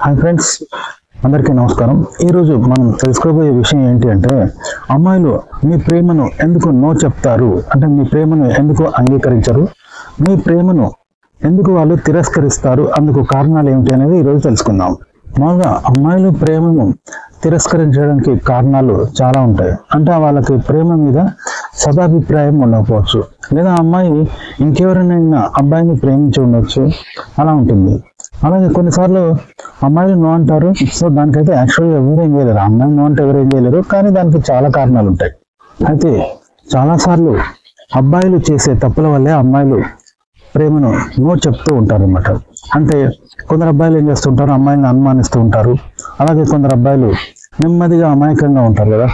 Hi friends, అందరికీ నమస్కారం. ఈరోజు మనం తెలుసుకోబోయే విషయం ఏంటి అంటే, అమ్మాయిలు మీ ప్రేమను ఎందుకు నో చెప్తారు, అంటే మీ ప్రేమను ఎందుకు అంగీకరించరు, మీ ప్రేమను ఎందుకు వాళ్ళు తిరస్కరిస్తారు, అందుకు కారణాలు ఏమిటి అనేది ఈరోజు తెలుసుకుందాం. మామూలుగా అమ్మాయిలు ప్రేమను తిరస్కరించడానికి కారణాలు చాలా ఉంటాయి. అంటే వాళ్ళకి ప్రేమ మీద సదాభిప్రాయం ఉండకపోవచ్చు, లేదా అమ్మాయి ఇంకెవరైనా అబ్బాయిని ప్రేమించి ఉండొచ్చు, అలా ఉంటుంది. అలాగే కొన్నిసార్లు అమ్మాయిలు నో అంటారు. సో దానికైతే యాక్చువల్గా ఎవరేం చేయలేరు, అమ్మాయి నో అంటే ఎవరేం చేయలేరు, కానీ దానికి చాలా కారణాలు ఉంటాయి. అయితే చాలాసార్లు అబ్బాయిలు చేసే తప్పుల వల్లే అమ్మాయిలు ప్రేమను నో చెప్తూ ఉంటారు అన్నమాట. అంటే కొందరు అబ్బాయిలు ఏం చేస్తుంటారు, అమ్మాయిని అనుమానిస్తూ ఉంటారు. అలాగే కొందరు అబ్బాయిలు నెమ్మదిగా అమాయకంగా ఉంటారు కదా,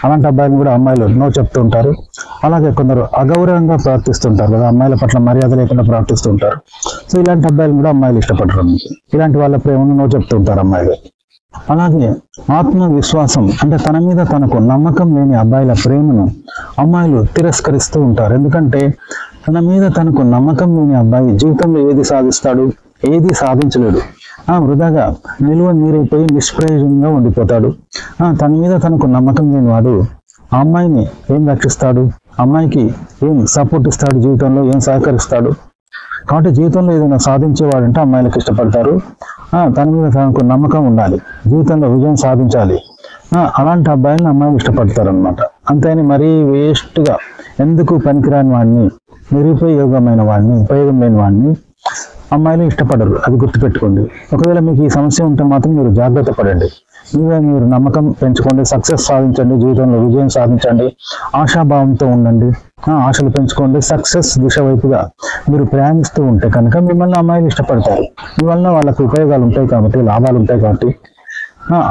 అలాంటి అబ్బాయిలు కూడా అమ్మాయిలు నో చెప్తూ ఉంటారు. అలాగే కొందరు అగౌరవంగా ప్రవర్తిస్తుంటారు కదా, అమ్మాయిల పట్ల మర్యాద లేకుండా ప్రవర్తిస్తూ ఉంటారు. సో ఇలాంటి అబ్బాయిలు కూడా అమ్మాయిలు ఇష్టపడరు. ఇలాంటి వాళ్ళ ప్రేమను నో చెప్తూ ఉంటారు అమ్మాయిలు. అలాగే ఆత్మవిశ్వాసం, అంటే తన మీద తనకు నమ్మకం లేని అబ్బాయిల ప్రేమను అమ్మాయిలు తిరస్కరిస్తూ ఉంటారు. ఎందుకంటే తన మీద తనకు నమ్మకం లేని అబ్బాయి జీవితంలో ఏది సాధిస్తాడు, ఏది సాధించలేడు. వృధాగా నిలువ నీరైపోయి నిష్ప్రయోజనంగా ఉండిపోతాడు. తన మీద తనకు నమ్మకం లేని వాడు ఆ అమ్మాయిని ఏం రక్షిస్తాడు, అమ్మాయికి ఏం సపోర్ట్ ఇస్తాడు, జీవితంలో ఏం సహకరిస్తాడు. కాబట్టి జీవితంలో ఏదైనా సాధించేవాడంటే అమ్మాయిలకు ఇష్టపడతారు. తన మీద తనకు నమ్మకం ఉండాలి, జీవితంలో విజయం సాధించాలి. అలాంటి అబ్బాయిలను అమ్మాయిలు ఇష్టపడతారు అనమాట. అంతేని మరీ వేస్ట్గా ఎందుకు పనికిరాని వాడిని, నిరుపయోగమైన వాడిని, ఉపయోగం లేని వాడిని అమ్మాయిలు ఇష్టపడరు. అది గుర్తుపెట్టుకోండి. ఒకవేళ మీకు ఈ సమస్య ఉంటే మాత్రం మీరు జాగ్రత్త పడండి. మీరు నమ్మకం పెంచుకోండి, సక్సెస్ సాధించండి, జీవితంలో విజయం సాధించండి, ఆశాభావంతో ఉండండి, ఆశలు పెంచుకోండి. సక్సెస్ దిశ వైపుగా మీరు ప్రయాణిస్తూ ఉంటే కనుక మిమ్మల్ని అమ్మాయిలు ఇష్టపడతారు. మీ వల్ల వాళ్ళకి ఉపయోగాలు ఉంటాయి కాబట్టి, లాభాలు ఉంటాయి కాబట్టి,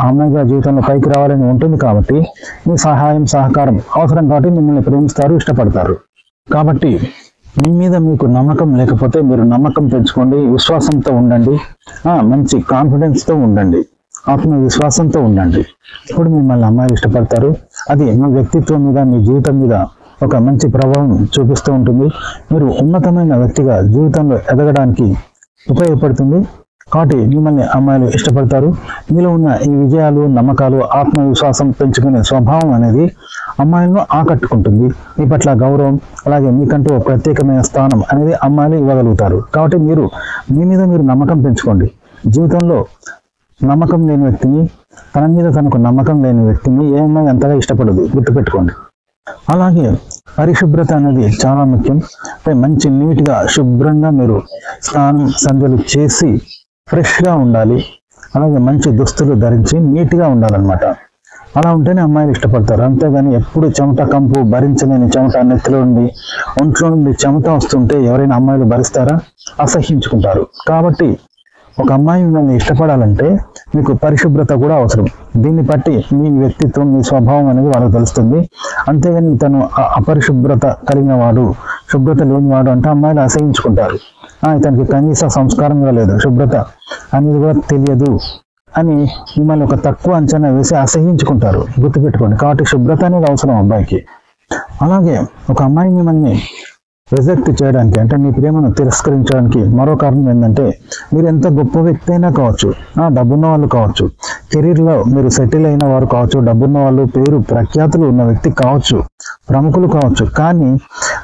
అమ్మాయిగా జీవితంలో పైకి రావాలని ఉంటుంది కాబట్టి, మీ సహాయం సహకారం అవసరం కాబట్టి మిమ్మల్ని ప్రేమిస్తారు, ఇష్టపడతారు. కాబట్టి మీ మీద మీకు నమ్మకం లేకపోతే మీరు నమ్మకం పెంచుకోండి, విశ్వాసంతో ఉండండి, మంచి కాన్ఫిడెన్స్తో ఉండండి, ఆత్మవిశ్వాసంతో ఉండండి. ఇప్పుడు మిమ్మల్ని అమ్మాయిలు ఇష్టపడతారు. అది మీ వ్యక్తిత్వం మీద, మీ జీవితం మీద ఒక మంచి ప్రభావం చూపిస్తూ ఉంటుంది. మీరు ఉన్నతమైన వ్యక్తిగా జీవితంలో ఎదగడానికి ఉపయోగపడుతుంది. కాబట్టి మిమ్మల్ని అమ్మాయిలు ఇష్టపడతారు. మీలో ఉన్న ఈ విజయాలు, నమ్మకాలు, ఆత్మవిశ్వాసం పెంచుకునే స్వభావం అనేది అమ్మాయిలను ఆకట్టుకుంటుంది. మీ పట్ల గౌరవం, అలాగే మీకంటూ ఒక ప్రత్యేకమైన స్థానం అనేది అమ్మాయిలు ఇవ్వగలుగుతారు. కాబట్టి మీరు మీ మీద మీరు నమ్మకం పెంచుకోండి. జీవితంలో నమ్మకం లేని వ్యక్తిని, తన మీద తనకు నమ్మకం లేని వ్యక్తిని ఏ అమ్మాయి అంతగా ఇష్టపడదు, గుర్తుపెట్టుకోండి. అలాగే పరిశుభ్రత అనేది చాలా ముఖ్యం. మంచి నీట్గా శుభ్రంగా మీరు స్నానం సంధ్యలు చేసి ఫ్రెష్గా ఉండాలి. అలాగే మంచి దుస్తులు ధరించి నీట్గా ఉండాలన్నమాట. అలా ఉంటేనే అమ్మాయిలు ఇష్టపడతారు. అంతేగాని ఎప్పుడు చెమట కంపు, భరించలేని చెమట నెత్తిలో ఉండి ఒంట్లో నుండి చెమట వస్తుంటే ఎవరైనా అమ్మాయిలు భరిస్తారా? అసహ్యించుకుంటారు. కాబట్టి ఒక అమ్మాయి మిమ్మల్ని ఇష్టపడాలంటే మీకు పరిశుభ్రత కూడా అవసరం. దీన్ని బట్టి మీ వ్యక్తిత్వం, మీ స్వభావం అనేది వాళ్ళకి తెలుస్తుంది. అంతేగాని తను అపరిశుభ్రత కలిగిన వాడు, శుభ్రత లేనివాడు అంటే అమ్మాయిలు అసహించుకుంటారు. ఇతనికి కనీస సంస్కారం కూడా లేదు, శుభ్రత అనేది కూడా తెలియదు అని మిమ్మల్ని ఒక తక్కువ అంచనా వేసి అసహించుకుంటారు. గుర్తుపెట్టుకోండి. కాబట్టి శుభ్రత అనేది అవసరం అబ్బాయికి. అలాగే ఒక అమ్మాయి మిమ్మల్ని రిజెక్ట్ చేయడానికి, అంటే మీ ప్రేమను తిరస్కరించడానికి మరో కారణం ఏంటంటే, మీరు ఎంత గొప్ప వ్యక్తి అయినా కావచ్చు, డబ్బున్న వాళ్ళు కావచ్చు, కెరీర్లో మీరు సెటిల్ అయిన వారు కావచ్చు, డబ్బున్న వాళ్ళు, పేరు ప్రఖ్యాతులు ఉన్న వ్యక్తి కావచ్చు, ప్రముఖులు కావచ్చు, కానీ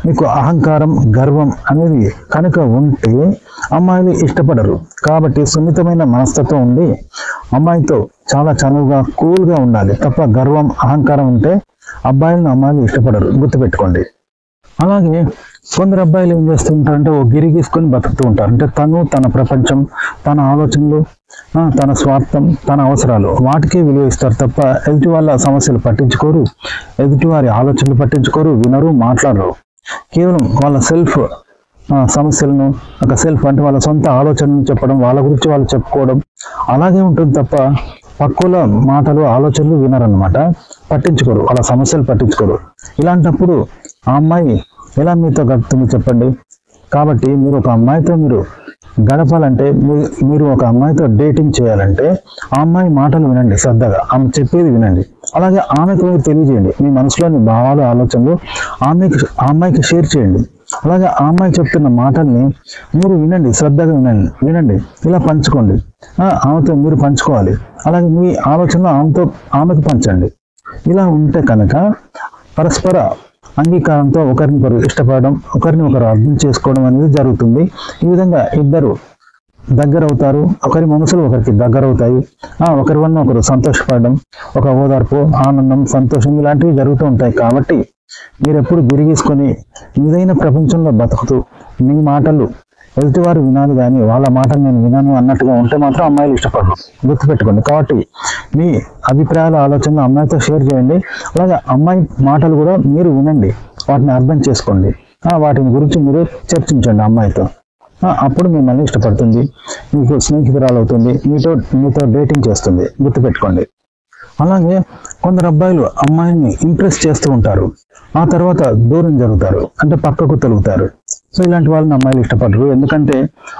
మీకు అహంకారం, గర్వం అనేది కనుక ఉంటే అమ్మాయిలు ఇష్టపడరు. కాబట్టి సున్నితమైన మనస్తత్వం ఉండి అమ్మాయితో చాలా చనువుగా, కూల్గా ఉండాలి తప్ప గర్వం, అహంకారం ఉంటే అబ్బాయిలను అమ్మాయిలు ఇష్టపడరు, గుర్తుపెట్టుకోండి. అలాగే కొందరు అబ్బాయిలు ఏం చేస్తూ ఉంటారంటే ఓ గిరి గీసుకొని బతుకుతూ ఉంటారు. అంటే తను, తన ప్రపంచం, తన ఆలోచనలు, తన స్వార్థం, తన అవసరాలు వాటికే విలువ ఇస్తారు తప్ప ఎదుటి వాళ్ళ సమస్యలు పట్టించుకోరు, ఎదుటి వారి ఆలోచనలు పట్టించుకోరు, వినరు, మాట్లాడరు. కేవలం వాళ్ళ సెల్ఫ్ సమస్యలను, ఒక సెల్ఫ్ అంటే వాళ్ళ సొంత ఆలోచనలు చెప్పడం, వాళ్ళ గురించి వాళ్ళు చెప్పుకోవడం, అలాగే ఉంటుంది తప్ప పక్కుల మాటలు, ఆలోచనలు వినరన్నమాట, పట్టించుకోరు, వాళ్ళ సమస్యలు పట్టించుకోరు. ఇలాంటప్పుడు ఆ అమ్మాయి ఎలా మీతో గడుపుతుంది చెప్పండి? కాబట్టి మీరు ఒక అమ్మాయితో మీరు గడపాలంటే, మీరు ఒక అమ్మాయితో డేటింగ్ చేయాలంటే ఆ అమ్మాయి మాటలు వినండి, శ్రద్ధగా ఆమె చెప్పేది వినండి. అలాగే ఆమెకు మీరు తెలియజేయండి, మీ మనసులోని భావాలు, ఆలోచనలు ఆ అమ్మాయికి షేర్ చేయండి. అలాగే ఆ అమ్మాయి చెప్తున్న మాటల్ని మీరు వినండి, శ్రద్ధగా వినండి, ఇలా పంచుకోండి. ఆమెతో మీరు పంచుకోవాలి. అలాగే మీ ఆలోచనలు ఆమెకు పంచండి. ఇలా ఉంటే కనుక పరస్పర అంగీకారంతో ఒకరినొకరు ఇష్టపడడం, ఒకరిని ఒకరు అర్థం చేసుకోవడం అనేది జరుగుతుంది. ఈ విధంగా ఇద్దరు దగ్గర అవుతారు, ఒకరి మనసులు ఒకరికి దగ్గర అవుతాయి. ఒకరి వల్ల ఒకరు సంతోషపడడం, ఒక ఓదార్పు, ఆనందం, సంతోషం ఇలాంటివి జరుగుతూ ఉంటాయి. కాబట్టి మీరు ఎప్పుడు గిరిగీసుకొని మీదైన ప్రపంచంలో బతుకుతూ మీ మాటలు ఎదుటివారు వినాలి కానీ వాళ్ళ మాటలు నేను వినాను అన్నట్టుగా ఉంటే మాత్రం అమ్మాయిలు ఇష్టపడరు, గుర్తుపెట్టుకోండి. కాబట్టి మీ అభిప్రాయాల ఆలోచనలు అమ్మాయితో షేర్ చేయండి. అలాగే అమ్మాయి మాటలు కూడా మీరు వినండి, వాటిని అర్థం చేసుకోండి, వాటిని గురించి మీరు చర్చించండి అమ్మాయితో. అప్పుడు మిమ్మల్ని ఇష్టపడుతుంది, మీకు స్నేహితురాలు అవుతుంది, మీతో డేటింగ్ చేస్తుంది, గుర్తుపెట్టుకోండి. అలాగే కొందరు అబ్బాయిలు అమ్మాయిని ఇంప్రెస్ చేస్తూ ఉంటారు, ఆ తర్వాత దూరం జరుగుతారు, అంటే పక్కకు తొలుగుతారు. సో ఇలాంటి వాళ్ళని అమ్మాయిలు ఇష్టపడరు. ఎందుకంటే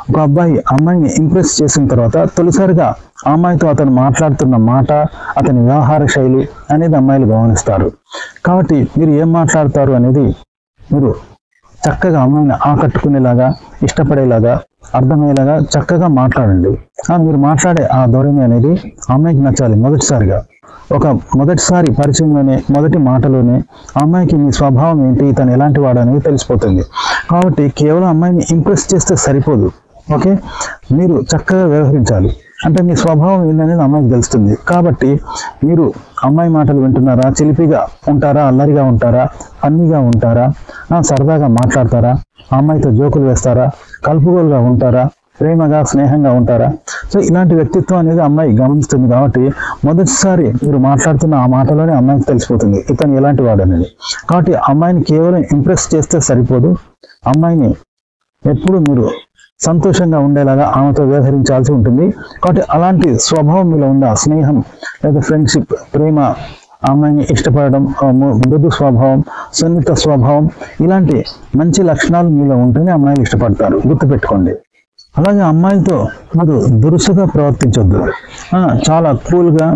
ఒక అబ్బాయి అమ్మాయిని ఇంప్రెస్ చేసిన తర్వాత తొలిసారిగా ఆ అమ్మాయితో అతను మాట్లాడుతున్న మాట, అతని వ్యవహార శైలి అనేది అమ్మాయిలు గమనిస్తారు. కాబట్టి మీరు ఏం మాట్లాడతారు అనేది మీరు చక్కగా అమ్మాయిని ఆకట్టుకునేలాగా, ఇష్టపడేలాగా, అర్థమయ్యేలాగా చక్కగా మాట్లాడండి. మీరు మాట్లాడే ఆ ధోరణి అనేది అమ్మాయికి నచ్చాలి. మొదటిసారి పరిచయంలోనే, మొదటి మాటలోనే అమ్మాయికి మీ స్వభావం ఏంటి, ఇతను ఎలాంటి వాడు అనేది తెలిసిపోతుంది. కాబట్టి కేవలం అమ్మాయిని ఇంప్రెస్ చేస్తే సరిపోదు. ఓకే, మీరు చక్కగా వ్యవహరించాలి. అంటే మీ స్వభావం ఏంటనేది అమ్మాయికి తెలుస్తుంది. కాబట్టి మీరు అమ్మాయి మాటలు వింటున్నారా, చిలిపిగా ఉంటారా, అల్లరిగా ఉంటారా, ఫన్నీగా ఉంటారా, సరదాగా మాట్లాడతారా, అమ్మాయితో జోకులు వేస్తారా, కలుపుగోలుగా ఉంటారా, ప్రేమగా స్నేహంగా ఉంటారా. సో ఇలాంటి వ్యక్తిత్వం అనేది అమ్మాయి గమనిస్తుంది. కాబట్టి మొదటిసారి మీరు మాట్లాడుతున్న ఆ మాటలోనే అమ్మాయికి తెలిసిపోతుంది ఇతను ఎలాంటి వాడు అనేది. కాబట్టి అమ్మాయిని కేవలం ఇంప్రెస్ చేస్తే సరిపోదు, అమ్మాయిని ఎప్పుడు మీరు సంతోషంగా ఉండేలాగా ఆమెతో వ్యవహరించాల్సి ఉంటుంది. కాబట్టి అలాంటి స్వభావం మీలో ఉందా, స్నేహం లేదా ఫ్రెండ్షిప్, ప్రేమ, అమ్మాయిని ఇష్టపడడం, మృదు స్వభావం, సున్నిత స్వభావం, ఇలాంటి మంచి లక్షణాలు మీలో ఉంటేనే అమ్మాయిలు ఇష్టపడతారు, గుర్తుపెట్టుకోండి. అలాగే అమ్మాయితో మీరు దురుసుగా ప్రవర్తించొద్దు. చాలా కూల్గా,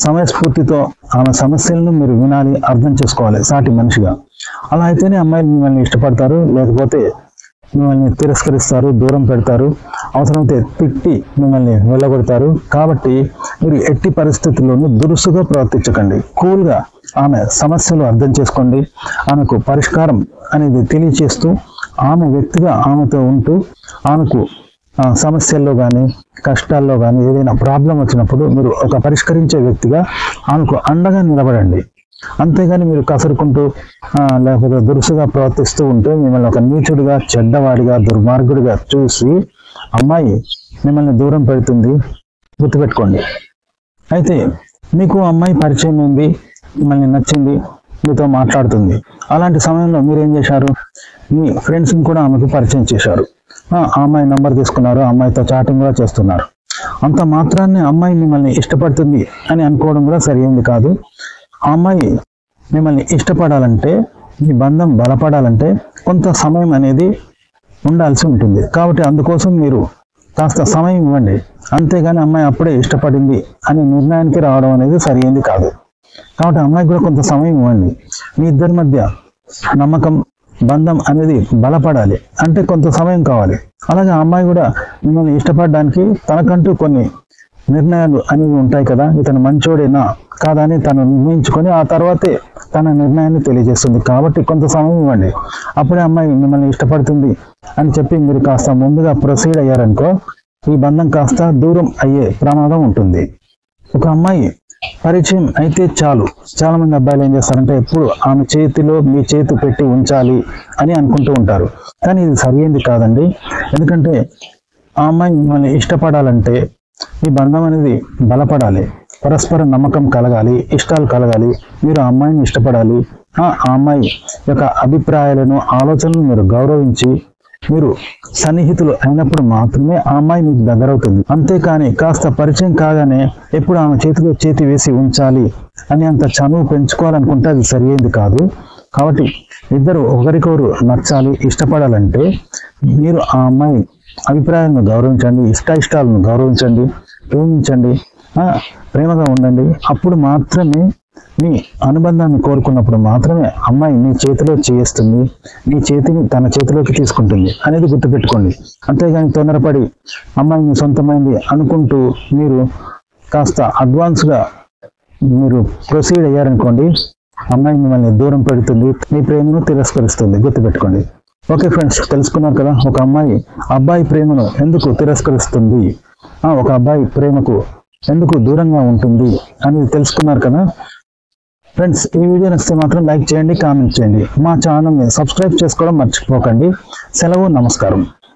సమయస్ఫూర్తితో ఆమె సమస్యలను మీరు వినాలి, అర్థం చేసుకోవాలి సాటి మనిషిగా. అలా అయితేనే అమ్మాయిలు మిమ్మల్ని ఇష్టపడతారు, లేకపోతే మిమ్మల్ని తిరస్కరిస్తారు, దూరం పెడతారు, అవసరమైతే తిట్టి మిమ్మల్ని వెళ్ళగొడతారు. కాబట్టి మీరు ఎట్టి పరిస్థితుల్లోనూ దురుసుగా ప్రవర్తించకండి. కూల్గా ఆమె సమస్యలు అర్థం చేసుకోండి, ఆమెకు పరిష్కారం అనేది తెలియచేస్తూ ఆమె వ్యక్తిగా ఆమెతో ఉంటూ ఆమెకు సమస్యల్లో కానీ కష్టాల్లో కానీ ఏదైనా ప్రాబ్లం వచ్చినప్పుడు మీరు ఒక పరిష్కరించే వ్యక్తిగా ఆమెకు అండగా నిలబడండి. అంతేగాని మీరు కసురుకుంటూ లేకపోతే దురుసుగా ప్రవర్తిస్తూ ఉంటే మిమ్మల్ని ఒక నీచుడిగా, చెడ్డవాడిగా, దుర్మార్గుడిగా చూసి అమ్మాయి మిమ్మల్ని దూరం పెడుతుంది, గుర్తుపెట్టుకోండి. అయితే మీకు అమ్మాయి పరిచయం ఉంది, మిమ్మల్ని నచ్చింది, మీతో మాట్లాడుతుంది. అలాంటి సమయంలో మీరు ఏం చేశారు, మీ ఫ్రెండ్స్ని కూడా ఆమెకు పరిచయం చేశారు. ఆ అమ్మాయి నంబర్ తీసుకున్నారు, అమ్మాయితో చాటింగ్ కూడా చేస్తున్నారు. అంత మాత్రాన్ని అమ్మాయి మిమ్మల్ని ఇష్టపడుతుంది అని అనుకోవడం కూడా సరైనది కాదు. ఆ అమ్మాయి మిమ్మల్ని ఇష్టపడాలంటే, మీ బంధం బలపడాలంటే కొంత సమయం అనేది ఉండాల్సి ఉంటుంది. కాబట్టి అందుకోసం మీరు కాస్త సమయం ఇవ్వండి. అంతేగాని అమ్మాయి అప్పుడే ఇష్టపడింది అనే నిర్ణయానికి రావడం అనేది సరైనది కాదు. కాబట్టి అమ్మాయికి కూడా కొంత సమయం ఇవ్వండి. మీ ఇద్దరి మధ్య నమ్మకం, బంధం అనేది బలపడాలి అంటే కొంత సమయం కావాలి. అలాగే ఆ అమ్మాయి కూడా మిమ్మల్ని ఇష్టపడడానికి తనకంటూ కొన్ని నిర్ణయాలు అనేవి ఉంటాయి కదా, ఇతను మంచోడేనా కాదా అని తను నిర్ణయించుకొని ఆ తర్వాతే తన నిర్ణయాన్ని తెలియజేస్తుంది. కాబట్టి కొంత సమయం ఇవ్వండి, అప్పుడే అమ్మాయి మిమ్మల్ని ఇష్టపడుతుంది అని చెప్పి మీరు కాస్త ముందుగా ప్రొసీడ్ అయ్యారనుకో, ఈ బంధం కాస్త దూరం అయ్యే ప్రమాదం ఉంటుంది. ఒక అమ్మాయి పరిచయం అయితే చాలు, చాలా మంది అబ్బాయిలు ఏం చేస్తారంటే ఎప్పుడు ఆమె చేతిలో మీ చేతి పెట్టి ఉంచాలి అని అనుకుంటూ ఉంటారు. కానీ ఇది సరైనది కాదండి. ఎందుకంటే ఆ అమ్మాయి మిమ్మల్ని ఇష్టపడాలంటే ఈ బంధం అనేది బలపడాలి, పరస్పర నమ్మకం కలగాలి, ఇష్టాలు కలగాలి, మీరు ఆ అమ్మాయిని ఇష్టపడాలి. ఆ అమ్మాయి యొక్క అభిప్రాయాలను, ఆలోచనలను మీరు గౌరవించి మీరు సన్నిహితులు అయినప్పుడు మాత్రమే ఆ అమ్మాయి మీకు దగ్గరవుతుంది. అంతేకాని కాస్త పరిచయం కాగానే ఎప్పుడు ఆమె చేతిలో చేతి వేసి ఉంచాలి అని అంత చనువు పెంచుకోవాలనుకుంటే అది సరియైంది కాదు. కాబట్టి ఇద్దరు ఒకరికొకరు నచ్చాలి, ఇష్టపడాలంటే మీరు ఆ అమ్మాయి అభిప్రాయాలను గౌరవించండి, ఇష్టాలను గౌరవించండి, ప్రేమించండి, ప్రేమగా ఉండండి. అప్పుడు మాత్రమే మీ అనుబంధాన్ని కోరుకున్నప్పుడు మాత్రమే అమ్మాయి నీ చేతిలో చేస్తుంది, నీ చేతిని తన చేతిలోకి తీసుకుంటుంది అనేది గుర్తుపెట్టుకోండి. అంతేగాని తొందరపడి అమ్మాయిని సొంతమైంది అనుకుంటూ మీరు కాస్త అడ్వాన్స్గా మీరు ప్రొసీడ్ అయ్యారనుకోండి, అమ్మాయి మిమ్మల్ని దూరం పెడుతుంది, మీ ప్రేమను తిరస్కరిస్తుంది. గుర్తుపెట్టుకోండి. ఓకే ఫ్రెండ్స్, తెలుసుకున్నారు కదా ఒక అమ్మాయి అబ్బాయి ప్రేమను ఎందుకు తిరస్కరిస్తుంది, ఒక అబ్బాయి ప్రేమకు ఎందుకు దూరంగా ఉంటుంది అనేది తెలుసుకున్నారు కదా ఫ్రెండ్స్. ఈ వీడియో నచ్చితే మాత్రం లైక్ చేయండి, కామెంట్ చేయండి. మా ఛానల్ని సబ్స్క్రైబ్ చేసుకోవడం మర్చిపోకండి. సెలవు, నమస్కారం.